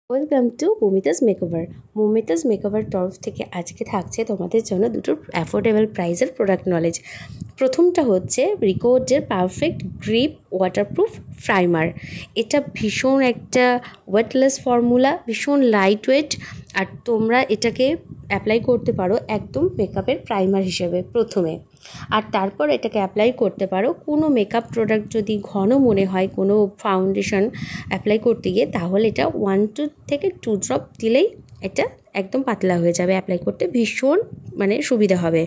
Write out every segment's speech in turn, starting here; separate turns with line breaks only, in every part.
Welcome to Moumita's makeover. Moumita's makeover তরফ থেকে আজকে থাকছে তোমাদের জন্য দুটো অ্যাফোর্ডেবল প্রাইসের প্রোডাক্ট নলেজ। প্রথমটা হচ্ছে রিকোডের পারফেক্ট গ্রিপ ওয়াটারপ্রুফ প্রাইমার। এটা ভীষণ একটা ওয়েটলেস ফর্মুলা, ভীষণ লাইট ওয়েট, আর তোমরা এটাকে অ্যাপ্লাই করতে পারো একদম মেকআপের প্রাইমার হিসেবে প্রথমে, আর তারপর এটাকে অ্যাপ্লাই করতে পারো কোনো মেকআপ প্রোডাক্ট যদি ঘন মনে হয় কোনো ফাউন্ডেশন অ্যাপ্লাই করতে গিয়ে, তাহলে এটা 1 থেকে 2 ড্রপ দিলেই এটা একদম পাতলা হয়ে যাবে, অ্যাপ্লাই করতে ভীষণ সুবিধা হবে।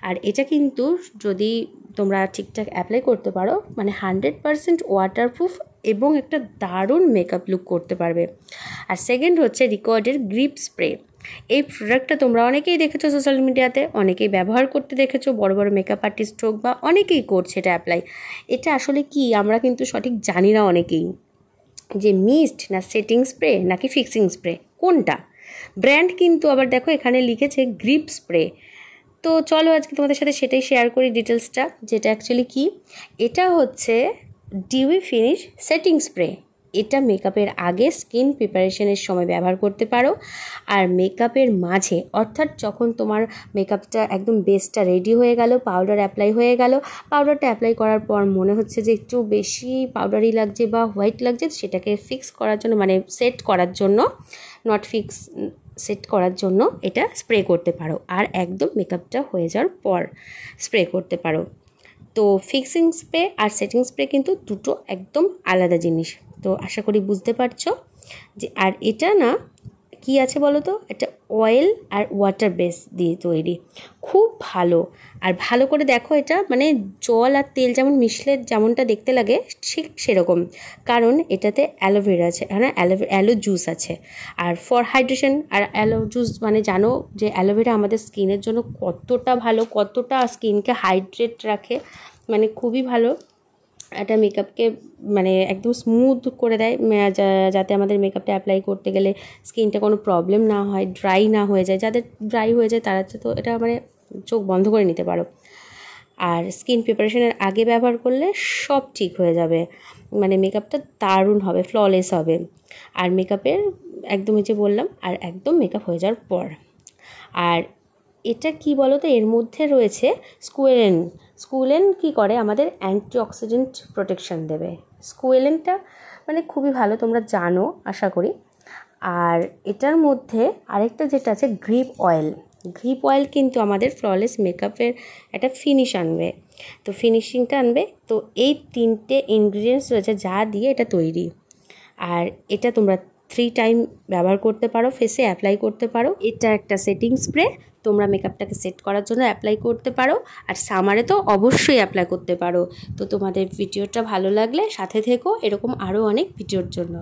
আর এটা কিন্তু যদি তোমরা ঠিকঠাক অ্যাপ্লাই করতে পারো 100% ওয়াটারপ্রুফ এবং একটা দারুণ মেকআপ লুক করতে পারবে। আর সেকেন্ড হচ্ছে রিকর্ডের গ্রিপ স্প্রে। এই প্রোডাক্টটা তোমরা অনেকেই দেখেছো সোশ্যাল মিডিয়াতে, অনেকেই ব্যবহার করতে দেখেছো, বড় বড় মেকআপ আর্টিস্ট হোক বা অনেকেই করছে এটা অ্যাপ্লাই। এটা আসলে কি আমরা কিন্তু সঠিক জানি না অনেকেই, যে মিস্ট না সেটিং স্প্রে নাকি ফিক্সিং স্প্রে কোনটা। ব্র্যান্ড কিন্তু আবার দেখো এখানে লিখেছে গ্রিপ স্প্রে। তো চলো আজকে তোমাদের সাথে সেটাই শেয়ার করি ডিটেলসটা, যেটা অ্যাকচুয়ালি কি। এটা হচ্ছে ডিউই ফিনিশ সেটিং স্প্রে। এটা মেকআপের আগে স্কিন প্রিপারেশনের সময় ব্যবহার করতে পারো, আর মেকআপের মাঝে, অর্থাৎ যখন তোমার মেকআপটা একদম বেসটা রেডি হয়ে গেল, পাউডার অ্যাপ্লাই হয়ে গেল, পাউডারটা অ্যাপ্লাই করার পর মনে হচ্ছে যে একটু বেশি পাউডারি লাগছে বা হোয়াইট লাগছে, সেটাকে ফিক্স করার জন্য সেট করার জন্য, নট ফিক্স, সেট করার জন্য এটা স্প্রে করতে পারো। আর একদম মেকআপটা হয়ে যাওয়ার পর স্প্রে করতে পারো। তো ফিক্সিং স্প্রে আর সেটিং স্প্রে কিন্তু দুটো একদম আলাদা জিনিস। তো আশা করি বুঝতে পারছো যে, আর এটা না কি আছে বলো তো, এটা অয়েল আর ওয়াটার বেস দিয়ে তৈরি, খুব ভালো। আর ভালো করে দেখো, এটা জল আর তেল যেমন মিশলে যেমনটা দেখতে লাগে ঠিক সেরকম, কারণ এটাতে অ্যালোভেরা আছে, অ্যালো জুস আছে। আর ফর হাইড্রেশন, আর অ্যালো জুস জানো যে অ্যালোভেরা আমাদের স্কিনের জন্য কতটা ভালো, কতটা স্কিনকে হাইড্রেট রাখে, খুবই ভালো। একটা মেকআপকে একদম স্মুথ করে দেয়, যাতে আমাদের মেকআপটা অ্যাপ্লাই করতে গেলে স্কিনটা কোনো প্রবলেম না হয়, ড্রাই না হয়ে যায়। যাদের ড্রাই হয়ে যায় তারা তো এটা চোখ বন্ধ করে নিতে পারো। আর স্কিন প্রিপারেশনের আগে ব্যবহার করলে সব ঠিক হয়ে যাবে, মেকআপটা দারুণ হবে, ফ্ললেস হবে। আর মেকআপের একদমই যে বললাম, আর একদম মেকআপ হয়ে যাওয়ার পর। আর এটা কি বলো তো, এর মধ্যে রয়েছে স্কুয়েলেন। স্কুয়েলেন কি করে, আমাদের অ্যান্টিঅক্সিডেন্ট প্রোটেকশন দেবে। স্কুয়েলেনটা খুবই ভালো, তোমরা জানো আশা করি। আর এটার মধ্যে আরেকটা যেটা আছে গ্রিপ অয়েল। গ্রিপ অয়েল কিন্তু আমাদের ফ্ললেস মেকআপের একটা ফিনিশ আনবে, তো ফিনিশিংটা আনবে। তো এই 3টে ইনগ্রিডিয়েন্টস রয়েছে যা দিয়ে এটা তৈরি। আর এটা তোমরা 3 টাইম ব্যবহার করতে পারো, ফেসে অ্যাপ্লাই করতে পারো। এটা একটা সেটিং স্প্রে, তোমরা মেকআপটাকে সেট করার জন্য অ্যাপ্লাই করতে পারো, আর সামারে তো অবশ্যই অ্যাপ্লাই করতে পারো। তো তোমাদের ভিডিওটা ভালো লাগলে সাথে থেকো এরকম আরও অনেক ভিডিওর জন্য।